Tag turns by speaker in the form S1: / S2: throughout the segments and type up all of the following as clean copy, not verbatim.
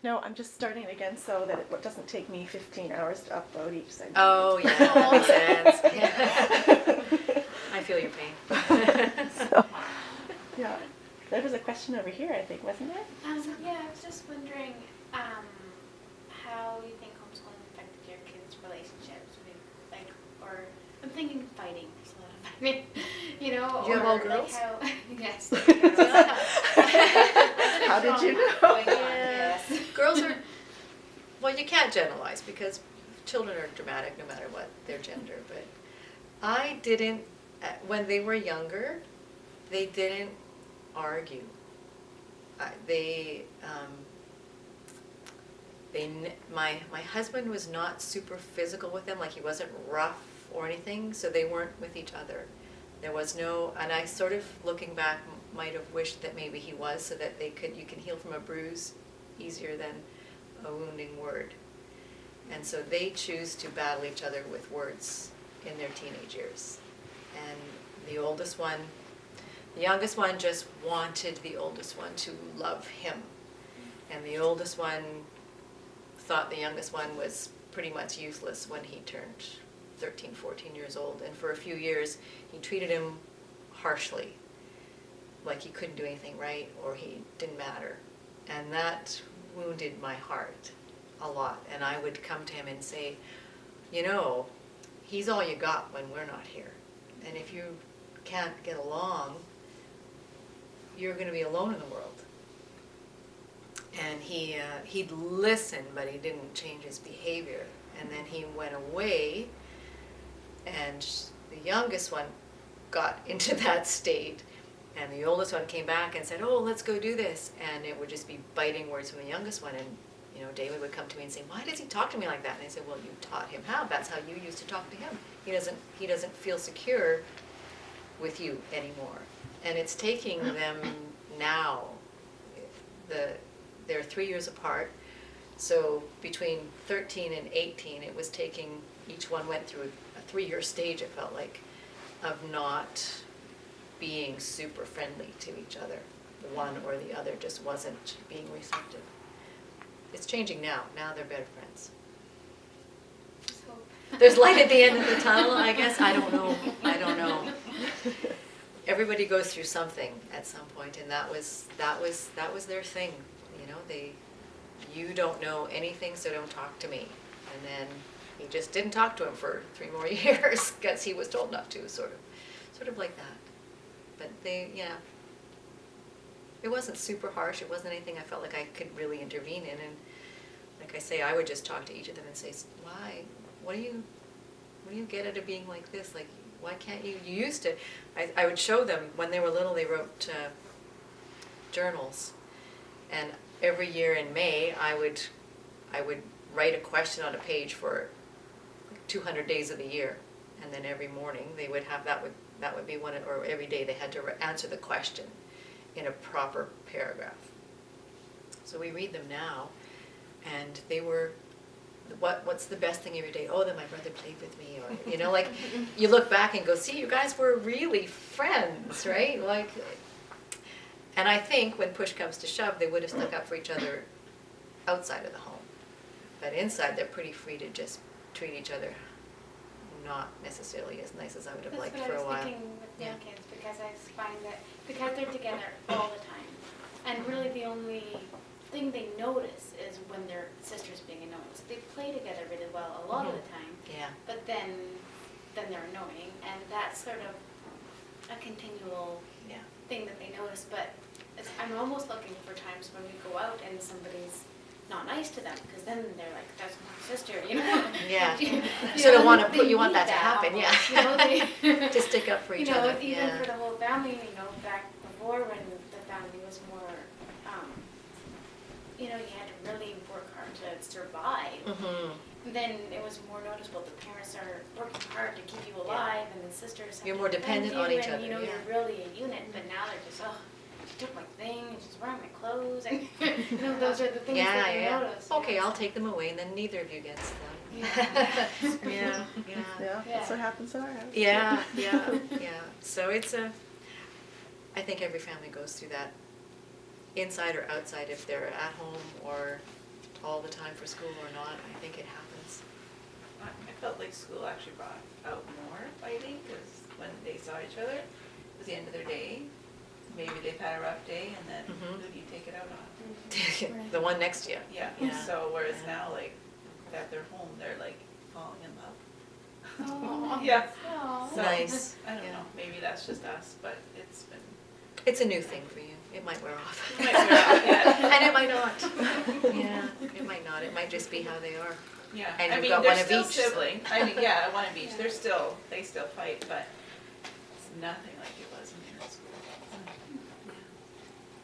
S1: No, I'm just starting again so that it doesn't take me 15 hours to upload each segment.
S2: Oh, yeah, that makes sense. Yeah. I feel your pain.
S1: So, yeah. There was a question over here, I think, wasn't there?
S3: Yeah, I was just wondering how you think homeschooling affected your kids' relationships, like, or I'm thinking fighting. There's a lot of fighting, you know.
S2: Do you have
S3: or
S2: all girls?
S3: Like how, yes.
S1: How did you know?
S3: Yes.
S2: Girls are, well, you can't generalize because children are dramatic no matter what their gender, but I didn't, when they were younger, they didn't argue. My husband was not super physical with them, like he wasn't rough or anything, so they weren't with each other. There was no, and I sort of, looking back, might have wished that maybe he was, so that you can heal from a bruise easier than a wounding word. And so they choose to battle each other with words in their teenage years. And the youngest one just wanted the oldest one to love him. And the oldest one thought the youngest one was pretty much useless when he turned 13, 14 years old. And for a few years, he treated him harshly, like he couldn't do anything right or he didn't matter. And that wounded my heart a lot. And I would come to him and say, you know, he's all you got when we're not here. And if you can't get along, you're going to be alone in the world. And he'd listen, but he didn't change his behavior. And then he went away, and the youngest one got into that state, and the oldest one came back and said, oh, let's go do this. And it would just be biting words from the youngest one. And you know, David would come to me and say, why does he talk to me like that? And I said, well, you taught him how. That's how you used to talk to him. He doesn't feel secure with you anymore. And it's taking them now, they're 3 years apart, so between 13 and 18, it was taking, each one went through a 3-year stage, it felt like, of not being super friendly to each other. One or the other just wasn't being receptive. It's changing now. Now they're better friends.
S3: So,
S2: There's light at the end of the tunnel, I guess. I don't know. Everybody goes through something at some point, and that was their thing. You know, you don't know anything, so don't talk to me. And then he just didn't talk to him for 3 more years because he was told not to, sort of like that. But it wasn't super harsh. It wasn't anything I felt like I could really intervene in. And like I say, I would just talk to each of them and say, why? What do you get out of being like this? Like, why can't you? You used to. I would show them when they were little. They wrote journals, and every year in May, I would write a question on a page for 200 days of the year, and then every morning they would have that would be one, or every day they had to answer the question in a proper paragraph. So we read them now, and they were, what's the best thing every day? Oh, that my brother played with me, or, you know, like, you look back and go, see, you guys were really friends, right? Like, and I think when push comes to shove, they would have stuck up for each other outside of the home. But inside, they're pretty free to just treat each other not necessarily as nice as I would have liked for a while.
S3: That's what I was thinking with young kids, because I find that because they're together all the time, and really the only thing they notice is when their sister's being annoying. So they play together really well a lot of the time.
S2: Yeah.
S3: But then they're annoying, and that's sort of a continual thing that they notice. But I'm almost looking for times when we go out and somebody's not nice to them, because then they're like, that's my sister, you know?
S2: Yeah.
S3: you
S2: Sort of want
S3: they
S2: you want
S3: need
S2: that to happen,
S3: almost,
S2: yeah.
S3: You know,
S2: To stick up for each other.
S3: Even for the whole family, back before when the family was more, you had to really work hard to survive.
S2: Mm-hmm.
S3: Then it was more noticeable. The parents are working hard to keep you alive, and the sisters have
S2: You're
S3: to
S2: more
S3: defend
S2: dependent
S3: you,
S2: on each
S3: and,
S2: other.
S3: you're really a unit. But now they're just, she took my thing, and she's wearing my clothes, and those are the things that they notice.
S2: Okay, I'll take them away, and then neither of you gets them.
S1: Yeah, that's what happens in our house.
S2: Yeah. So I think every family goes through that, inside or outside, if they're at home or time for school or not, I think it happens.
S4: I felt like school actually brought out more fighting, because when they saw each other, it was the end of their day. Maybe they've had a rough day, and then
S2: Mhm.
S4: who do you take it out on?
S2: The one next to you.
S4: Yeah,
S2: Yeah.
S4: so whereas
S2: Yeah.
S4: now, like, at their home, they're like falling in love.
S3: Oh,
S4: Yeah.
S3: Aw.
S4: So,
S2: Nice.
S4: I don't
S2: Yeah.
S4: know, maybe that's just us, but it's been.
S2: It's a new thing for you. It might wear off.
S4: It might wear off, yeah.
S2: And it might not. Yeah, it might not. It might just be how they are.
S4: Yeah,
S2: And
S4: I
S2: you've
S4: mean,
S2: got
S4: they're
S2: one of
S4: still
S2: each, so-
S4: siblings. I mean, yeah, one of each.
S3: Yeah.
S4: They still fight, but it's nothing like it was when they were in school.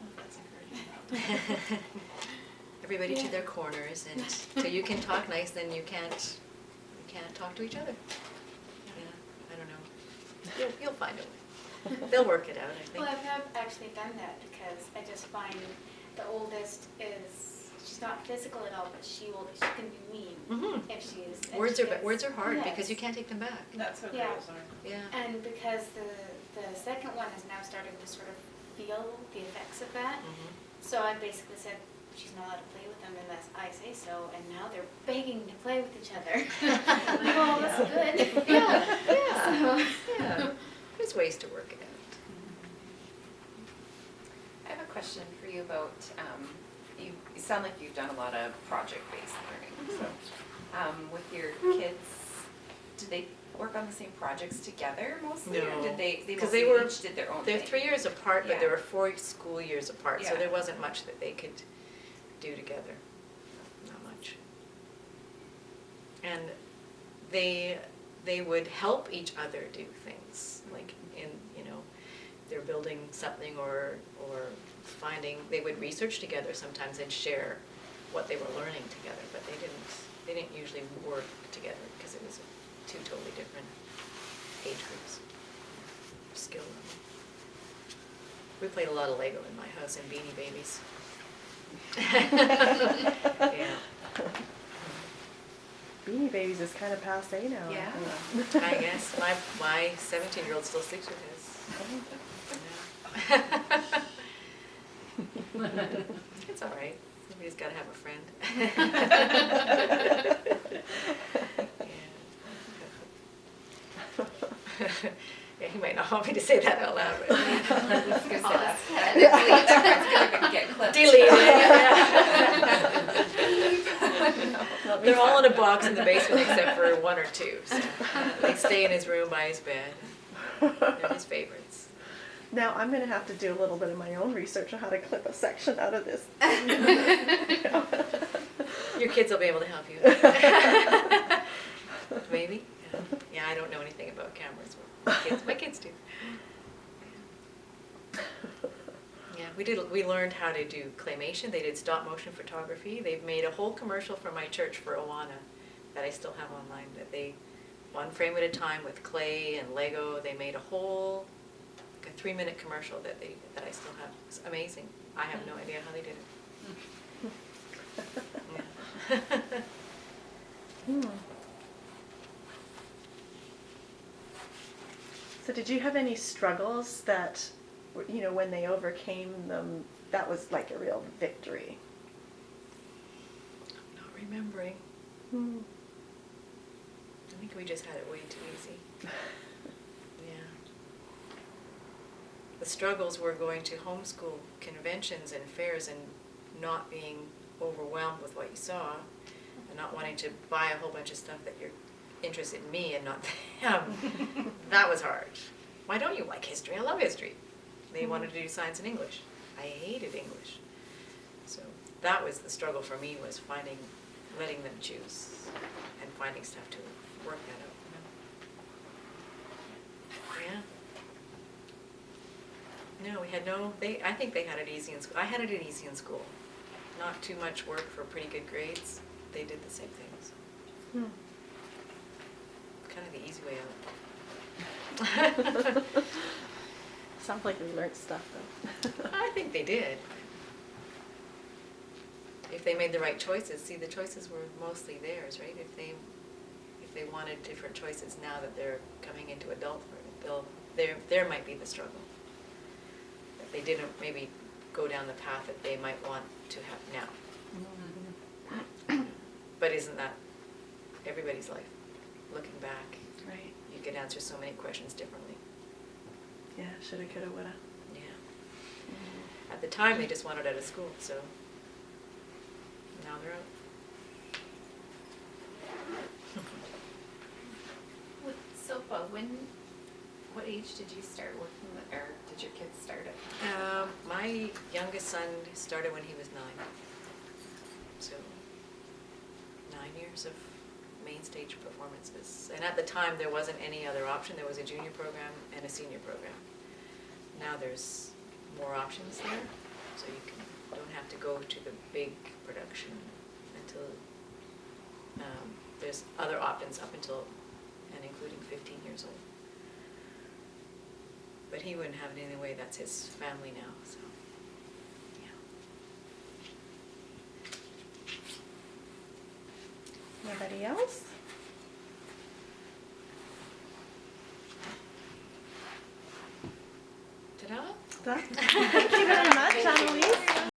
S4: Well, that's encouraging.
S2: Everybody to
S3: Yeah.
S2: their corners, and till you can talk nice, then you can't talk to each other. Yeah, I don't know. You'll find a way. They'll work it out, I think.
S3: Well, I've actually done that because I just find the oldest she's not physical at all, but she can be mean
S2: Mhm.
S3: if she's. if
S2: Words
S3: she
S2: are
S3: gets-
S2: words are hard because you
S3: Yes.
S2: can't take them back.
S4: That's how
S3: Yeah.
S4: girls are.
S2: Yeah.
S3: And because the second one is now starting to sort of feel the effects of that,
S2: Mhm.
S3: so I basically said she's not allowed to play with them unless I say so, and now they're begging to play with each other. Oh, that's good.
S2: Yeah, yeah,
S3: So-
S2: yeah. There's ways to work it out.
S5: I have a question for you about, you sound like you've done a lot of project-based learning. So, with your kids, did they work on the same projects together mostly?
S2: No,
S5: Or did they
S2: 'cause
S5: mostly
S2: they were-
S5: each did their own
S2: They're
S5: thing?
S2: 3 years apart, but there
S5: Yeah.
S2: were 4 school years apart, so
S5: Yeah.
S2: there wasn't much that they could do together. Not much. And they would help each other do things, like they're building something or finding, they would research together sometimes and share what they were learning together, but they didn't usually work together because it was 2 totally different age groups, skill level. We played a lot of Lego in my house and Beanie Babies. Yeah.
S1: Beanie Babies is kind of passe now. I
S5: Yeah.
S1: think.
S2: I guess my 17-year-old still sticks with his. Yeah. It's all right. Somebody's got to have a friend. Yeah. Yeah, he might not want me to say that out loud, but.
S5: I was gonna say
S3: Pause.
S5: that's gonna get clipped.
S2: Delete it. They're all in a box in the basement except for 1 or 2. So they stay in his room by his bed. They're his favorites.
S1: Now, I'm gonna have to do a little bit of my own research on how to clip a section out of this.
S2: Your kids will be able to help you. Maybe? Yeah. Yeah, I don't know anything about cameras. My kids do. Yeah, we learned how to do claymation. They did stop motion photography. They've made a whole commercial for my church for Awana that I still have online, that they, 1 frame at a time with clay and Lego, they made a whole, like a 3-minute commercial that I still have. It's amazing. I have no idea how they did it. Yeah.
S1: Hmm. So did you have any struggles that, when they overcame them, that was like a real victory?
S2: I'm not remembering.
S1: Hmm.
S2: I think we just had it way too easy. Yeah. The struggles were going to homeschool conventions and fairs and not being overwhelmed with what you saw and not wanting to buy a whole bunch of stuff that you're interested in me and not them. That was hard. Why don't you like history? I love history. They wanted to do science and English. I hated English. So that was the struggle for me, was letting them choose and finding stuff to work that out. Yeah. No, we had I think they had it easy in school. I had it easy in school. Not too much work for pretty good grades. They did the same things.
S1: Hmm.
S2: Kind of the easy way out.
S1: Sounds like we learned stuff though.
S2: I think they did. If they made the right choices, see, the choices were mostly theirs, right? If they wanted different choices now that they're coming into adulthood, there might be the struggle. If they didn't maybe go down the path that they might want to have now. isn't that everybody's life? Looking back,
S1: Right.
S2: you could answer so many questions differently.
S1: Yeah, shoulda, coulda, woulda.
S2: Yeah. At the time, they just wanted out of school, so now they're out.
S5: So, what age did you start working with, or did your kids start at?
S2: My youngest son started when he was 9. So 9 years of main stage performances. And at the time, there wasn't any other option. There was a junior program and a senior program. Now there's more options there, so you don't have to go to the big production until, there's other options up until and including 15 years old. But he wouldn't have it anyway, that's his family now, so, yeah.
S1: Anybody else?
S2: Ta-da!
S1: Thank you very much, AnneLise.